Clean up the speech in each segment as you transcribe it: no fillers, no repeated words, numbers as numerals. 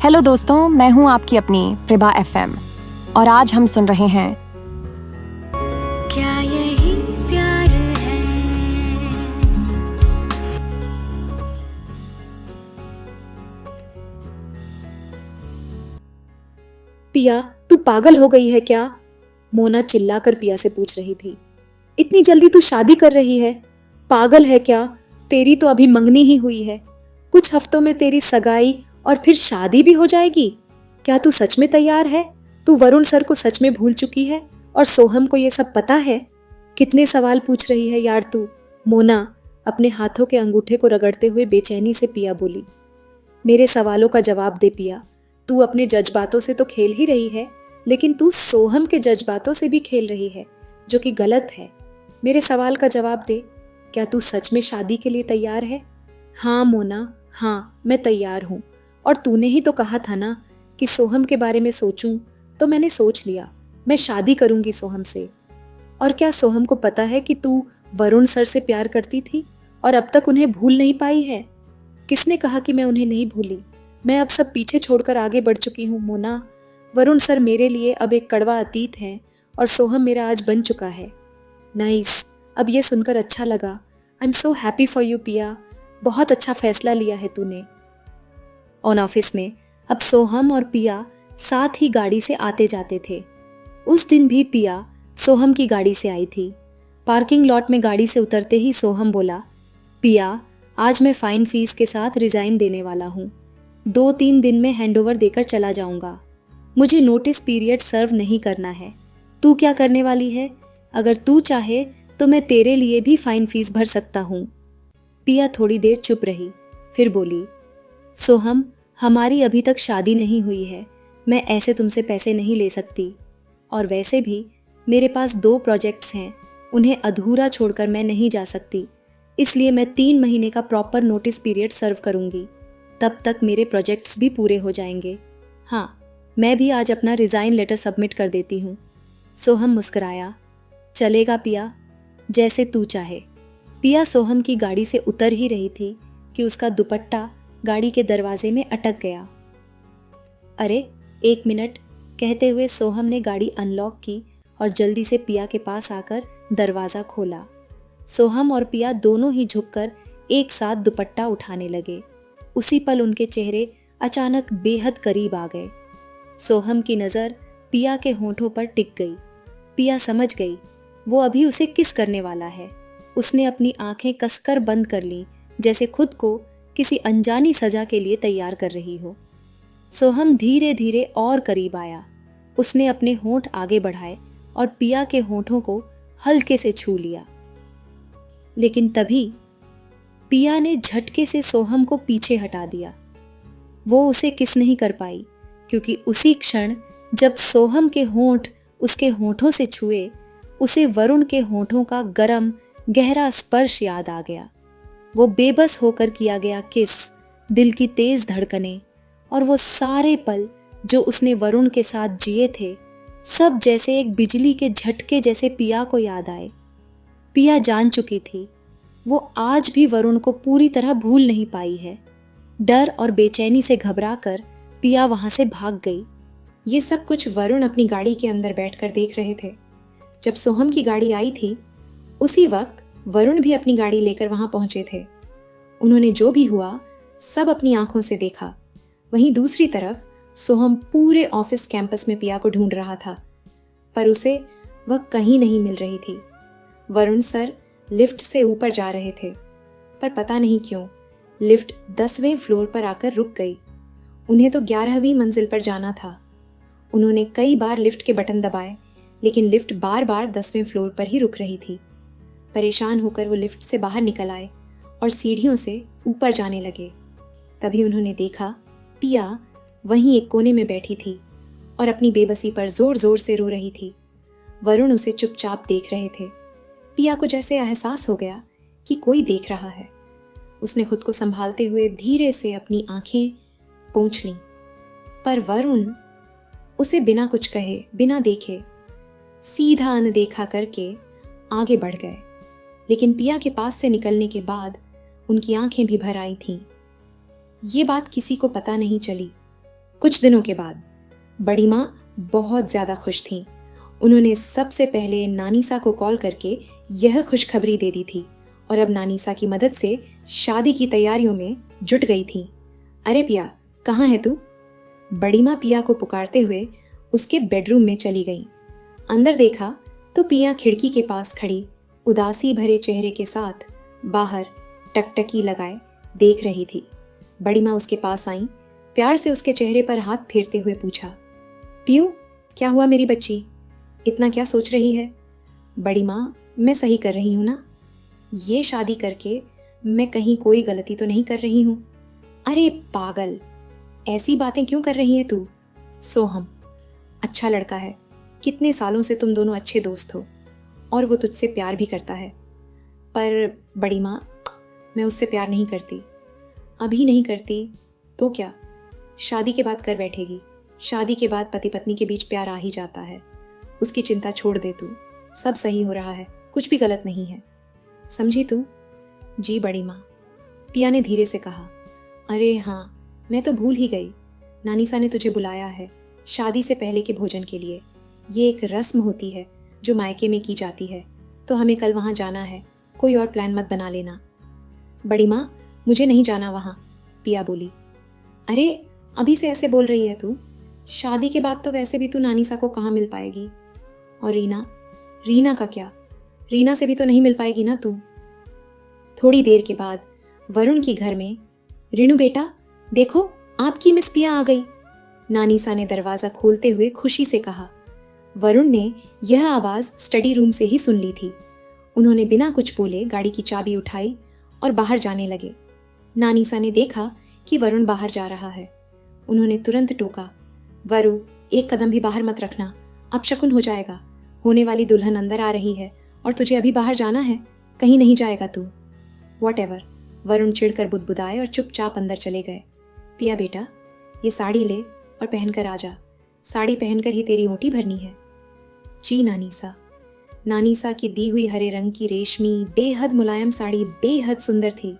Hello दोस्तों, मैं हूं आपकी अपनी प्रभा एफएम और आज हम सुन रहे हैं क्या यही प्यार है। पिया, तू पागल हो गई है क्या? मोना चिल्लाकर पिया से पूछ रही थी। इतनी जल्दी तू शादी कर रही है? पागल है क्या? तेरी तो अभी मंगनी ही हुई है। कुछ हफ्तों में तेरी सगाई और फिर शादी भी हो जाएगी। क्या तू सच में तैयार है? तू वरुण सर को सच में भूल चुकी है और सोहम को ये सब पता है? कितने सवाल पूछ रही है यार तू। मोना अपने हाथों के अंगूठे को रगड़ते हुए बेचैनी से पिया बोली। मेरे सवालों का जवाब दे पिया। तू अपने जज्बातों से तो खेल ही रही है, लेकिन तू सोहम के जज्बातों से भी खेल रही है, जो कि गलत है। मेरे सवाल का जवाब दे। क्या तू सच में शादी के लिए तैयार है? हाँ मोना, हाँ मैं तैयार हूँ। और तूने ही तो कहा था ना कि सोहम के बारे में सोचूं, तो मैंने सोच लिया। मैं शादी करूंगी सोहम से। और क्या सोहम को पता है कि तू वरुण सर से प्यार करती थी और अब तक उन्हें भूल नहीं पाई है? किसने कहा कि मैं उन्हें नहीं भूली? मैं अब सब पीछे छोड़कर आगे बढ़ चुकी हूँ मोना। वरुण सर मेरे लिए अब एक कड़वा अतीत है और सोहम मेरा आज बन चुका है। नाइस, अब ये सुनकर अच्छा लगा। I am so happy for you पिया। बहुत अच्छा फैसला लिया है तूने। ऑन ऑफिस में अब सोहम और पिया साथ ही गाड़ी से आते जाते थे। उस दिन भी पिया सोहम की गाड़ी से आई थी। पार्किंग लॉट में गाड़ी से उतरते ही सोहम बोला, पिया आज मैं फाइन फीस के साथ रिजाइन देने वाला हूँ। 2-3 दिन में हैंडओवर देकर चला जाऊंगा। मुझे नोटिस पीरियड सर्व नहीं करना है। तू क्या करने वाली है? अगर तू चाहे तो मैं तेरे लिए भी फाइन फीस भर सकता हूँ। पिया थोड़ी देर चुप रही, फिर बोली, सोहम हमारी अभी तक शादी नहीं हुई है। मैं ऐसे तुमसे पैसे नहीं ले सकती। और वैसे भी मेरे पास 2 प्रोजेक्ट्स हैं, उन्हें अधूरा छोड़कर मैं नहीं जा सकती। इसलिए मैं 3 महीने का प्रॉपर नोटिस पीरियड सर्व करूंगी। तब तक मेरे प्रोजेक्ट्स भी पूरे हो जाएंगे। हाँ, मैं भी आज अपना रिज़ाइन लेटर सबमिट कर देती हूँ। सोहम मुस्कुराया। चलेगा पिया, जैसे तू चाहे। पिया सोहम की गाड़ी से उतर ही रही थी कि उसका दुपट्टा गाड़ी के दरवाजे में अटक गया। अरे 1 मिनट, कहते हुए सोहम ने गाड़ी अनलॉक की और जल्दी से पिया के पास आकर दरवाज़ा खोला। सोहम और पिया दोनों ही झुककर एक साथ दुपट्टा उठाने लगे। उसी पल उनके चेहरे अचानक बेहद करीब आ गए। सोहम की नज़र पिया के होंठों पर टिक गई। पिया समझ गई वो अभी उसे किस करने वाला है। उसने अपनी आंखें कसकर बंद कर लीं, जैसे खुद को किसी अनजानी सजा के लिए तैयार कर रही हो। सोहम धीरे धीरे और करीब आया। उसने अपने होंठ आगे बढ़ाए और पिया के होंठों को हल्के से छू लिया। लेकिन तभी पिया ने झटके से सोहम को पीछे हटा दिया। वो उसे किस नहीं कर पाई, क्योंकि उसी क्षण जब सोहम के होंठ उसके होंठों से छुए, उसे वरुण के होंठों का गरम गहरा स्पर्श याद आ गया। वो बेबस होकर किया गया किस, दिल की तेज धड़कनें और वो सारे पल जो उसने वरुण के साथ जिए थे, सब जैसे एक बिजली के झटके जैसे पिया को याद आए। पिया जान चुकी थी वो आज भी वरुण को पूरी तरह भूल नहीं पाई है। डर और बेचैनी से घबराकर पिया वहां से भाग गई। ये सब कुछ वरुण अपनी गाड़ी के अंदर बैठकर देख रहे थे। जब सोहम की गाड़ी आई थी, उसी वक्त वरुण भी अपनी गाड़ी लेकर वहां पहुंचे थे। उन्होंने जो भी हुआ सब अपनी आंखों से देखा। वहीं दूसरी तरफ सोहम पूरे ऑफिस कैंपस में पिया को ढूंढ रहा था, पर उसे वह कहीं नहीं मिल रही थी। वरुण सर लिफ्ट से ऊपर जा रहे थे, पर पता नहीं क्यों लिफ्ट 10वें फ्लोर पर आकर रुक गई। उन्हें तो 11वीं मंजिल पर जाना था। उन्होंने कई बार लिफ्ट के बटन दबाए, लेकिन लिफ्ट बार बार 10वें फ्लोर पर ही रुक रही थी। परेशान होकर वो लिफ्ट से बाहर निकल आए और सीढ़ियों से ऊपर जाने लगे। तभी उन्होंने देखा पिया वहीं एक कोने में बैठी थी और अपनी बेबसी पर जोर जोर से रो रही थी। वरुण उसे चुपचाप देख रहे थे। पिया को जैसे एहसास हो गया कि कोई देख रहा है। उसने खुद को संभालते हुए धीरे से अपनी आंखें पोंछ लीं, पर वरुण उसे बिना कुछ कहे, बिना देखे, सीधा अनदेखा करके आगे बढ़ गए। लेकिन पिया के पास से निकलने के बाद उनकी आंखें भी भर आई थीं। ये बात किसी को पता नहीं चली। कुछ दिनों के बाद बड़ी माँ बहुत ज़्यादा खुश थीं। उन्होंने सबसे पहले नानीसा को कॉल करके यह खुशखबरी दे दी थी और अब नानीसा की मदद से शादी की तैयारियों में जुट गई थी। अरे पिया, कहाँ है तू? बड़ी माँ पिया को पुकारते हुए उसके बेडरूम में चली गई। अंदर देखा तो पिया खिड़की के पास खड़ी उदासी भरे चेहरे के साथ बाहर टकटकी लगाए देख रही थी। बड़ी माँ उसके पास आई, प्यार से उसके चेहरे पर हाथ फेरते हुए पूछा, पियू, क्या हुआ मेरी बच्ची? इतना क्या सोच रही है? बड़ी माँ, मैं सही कर रही हूँ ना? ये शादी करके मैं कहीं कोई गलती तो नहीं कर रही हूँ? अरे पागल, ऐसी बातें क्यों कर रही है तू? सोहम अच्छा लड़का है, कितने सालों से तुम दोनों अच्छे दोस्त हो और वो तुझसे प्यार भी करता है। पर बड़ी माँ, मैं उससे प्यार नहीं करती। अभी नहीं करती तो क्या, शादी के बाद कर बैठेगी। शादी के बाद पति पत्नी के बीच प्यार आ ही जाता है। उसकी चिंता छोड़ दे तू, सब सही हो रहा है, कुछ भी गलत नहीं है, समझी तू? जी बड़ी माँ, पिया ने धीरे से कहा। अरे हाँ, मैं तो भूल ही गई, नानीसा ने तुझे बुलाया है शादी से पहले के भोजन के लिए। ये एक रस्म होती है जो मायके में की जाती है, तो हमें कल वहाँ जाना है, कोई और प्लान मत बना लेना। बड़ी माँ, मुझे नहीं जाना वहाँ, पिया बोली। अरे अभी से ऐसे बोल रही है तू? शादी के बाद तो वैसे भी तू नानीसा को कहाँ मिल पाएगी? और रीना का क्या? रीना से भी तो नहीं मिल पाएगी ना तू? थोड़ी देर के बाद वरुण के घर में, रीनू बेटा देखो, आपकी मिस पिया आ गई, नानीसा ने दरवाजा खोलते हुए खुशी से कहा। वरुण ने यह आवाज स्टडी रूम से ही सुन ली थी। उन्होंने बिना कुछ बोले गाड़ी की चाबी उठाई और बाहर जाने लगे। नानीसा ने देखा कि वरुण बाहर जा रहा है। उन्होंने तुरंत टोका, वरु, एक कदम भी बाहर मत रखना, अब शकुन हो जाएगा। होने वाली दुल्हन अंदर आ रही है और तुझे अभी बाहर जाना है, कहीं नहीं जाएगा तू। व्हाटएवर, वरुण चिढ़कर बुदबुदाए और चुपचाप अंदर चले गए। पिया बेटा, ये साड़ी ले और पहनकर आ जा, साड़ी पहनकर ही तेरी ओटी भरनी है। जी नानीसा। नानीसा की दी हुई हरे रंग की रेशमी बेहद मुलायम साड़ी बेहद सुंदर थी।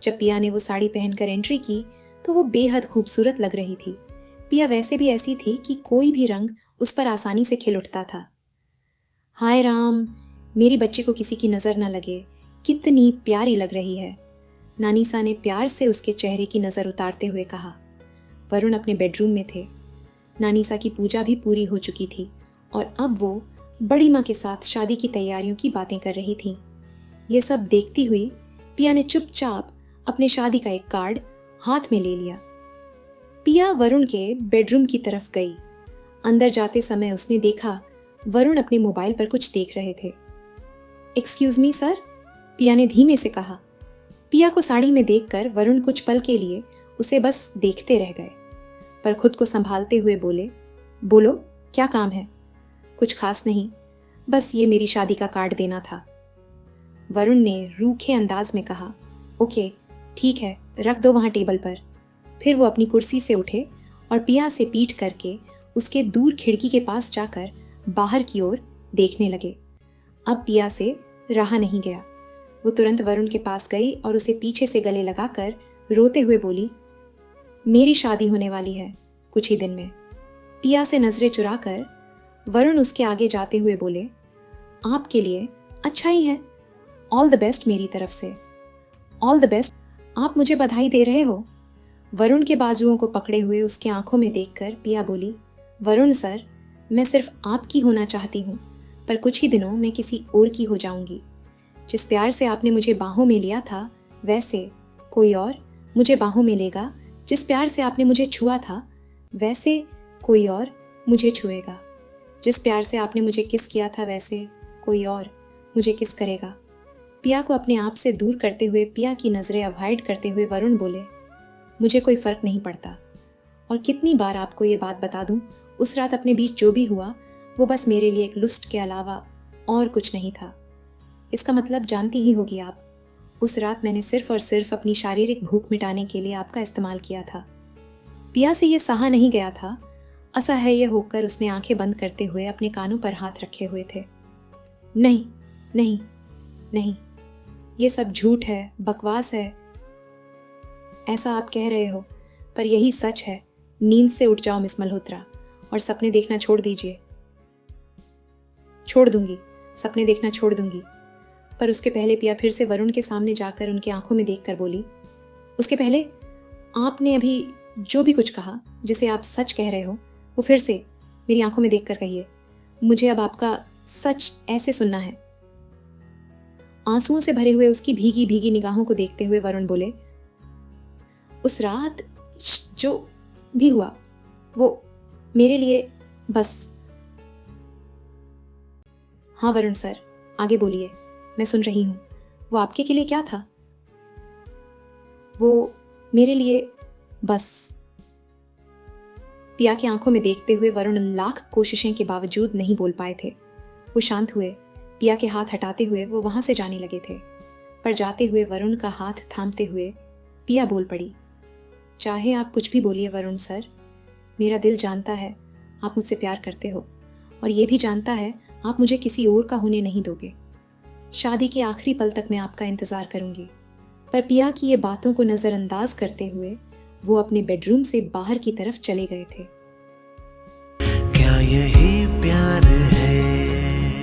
जब पिया ने वो साड़ी पहनकर एंट्री की तो वो बेहद खूबसूरत लग रही थी। पिया वैसे भी ऐसी थी कि कोई भी रंग उस पर आसानी से खिल उठता था। हाय राम, मेरी बच्ची को किसी की नजर न लगे, कितनी प्यारी लग रही है, नानीसा ने प्यार से उसके चेहरे की नजर उतारते हुए कहा। वरुण अपने बेडरूम में थे। नानीसा की पूजा भी पूरी हो चुकी थी और अब वो बड़ी माँ के साथ शादी की तैयारियों की बातें कर रही थी। ये सब देखती हुई पिया ने चुपचाप अपने शादी का एक कार्ड हाथ में ले लिया। पिया वरुण के बेडरूम की तरफ गई। अंदर जाते समय उसने देखा वरुण अपने मोबाइल पर कुछ देख रहे थे। एक्सक्यूज मी सर, पिया ने धीमे से कहा। पिया को साड़ी में देखकर वरुण कुछ पल के लिए उसे बस देखते रह गए, पर खुद को संभालते हुए बोले, बोलो क्या काम है? कुछ खास नहीं, बस ये मेरी शादी का कार्ड देना था। वरुण ने रूखे अंदाज में कहा, ओके ठीक है, रख दो वहाँ टेबल पर। फिर वो अपनी कुर्सी से उठे और पिया से पीठ करके उसके दूर खिड़की के पास जाकर बाहर की ओर देखने लगे। अब पिया से रहा नहीं गया। वो तुरंत वरुण के पास गई और उसे पीछे से गले लगाकर रोते हुए बोली, मेरी शादी होने वाली है कुछ ही दिन में। पिया से नजरें चुराकर वरुण उसके आगे जाते हुए बोले, आपके लिए अच्छा ही है, ऑल द बेस्ट मेरी तरफ से। All the best? आप मुझे बधाई दे रहे हो? वरुण के बाजुओं को पकड़े हुए उसकी आंखों में देखकर पिया बोली, वरुण सर, मैं सिर्फ आपकी होना चाहती हूँ, पर कुछ ही दिनों में किसी और की हो जाऊंगी। जिस प्यार से आपने मुझे बाहों में लिया था, वैसे कोई और मुझे बाहों में लेगा। जिस प्यार से आपने मुझे छुआ था, वैसे कोई और मुझे छुएगा। जिस प्यार से आपने मुझे किस किया था, वैसे कोई और मुझे किस करेगा। पिया को अपने आप से दूर करते हुए, पिया की नज़रें अवॉइड करते हुए वरुण बोले, मुझे कोई फ़र्क नहीं पड़ता। और कितनी बार आपको ये बात बता दूं, उस रात अपने बीच जो भी हुआ वो बस मेरे लिए एक लुस्ट के अलावा और कुछ नहीं था। इसका मतलब जानती ही होगी आप, उस रात मैंने सिर्फ और सिर्फ अपनी शारीरिक भूख मिटाने के लिए आपका इस्तेमाल किया था। पिया से ये सहा नहीं गया था। असह्य होकर उसने आंखें बंद करते हुए अपने कानों पर हाथ रखे हुए थे। नहीं नहीं नहीं, ये सब झूठ है, बकवास है। ऐसा आप कह रहे हो, पर यही सच है। नींद से उठ जाओ मिस मल्होत्रा और सपने देखना छोड़ दीजिए। छोड़ दूंगी, सपने देखना छोड़ दूंगी। पर उसके पहले पिया फिर से वरुण के सामने जाकर उनकी आंखों में देखकर बोली, उसके पहले आपने अभी जो भी कुछ कहा जिसे आप सच कह रहे हो वो फिर से मेरी आंखों में देखकर कहिए। मुझे अब आपका सच ऐसे सुनना है। आंसुओं से भरे हुए उसकी भीगी भीगी निगाहों को देखते हुए वरुण बोले, उस रात जो भी हुआ वो मेरे लिए बस। हाँ वरुण सर, आगे बोलिए, मैं सुन रही हूं। वो आपके के लिए क्या था? वो मेरे लिए बस। पिया की आंखों में देखते हुए वरुण लाख कोशिशें के बावजूद नहीं बोल पाए थे। वो शांत हुए। पिया के हाथ हटाते हुए वो वहां से जाने लगे थे, पर जाते हुए वरुण का हाथ थामते हुए पिया बोल पड़ी, चाहे आप कुछ भी बोलिए वरुण सर, मेरा दिल जानता है आप मुझसे प्यार करते हो और ये भी जानता है आप मुझे किसी और का होने नहीं दोगे। शादी के आखिरी पल तक मैं आपका इंतजार करूंगी। पर पिया की ये बातों को नजरअंदाज करते हुए वो अपने बेडरूम से बाहर की तरफ चले गए थे। क्या यही प्यार है?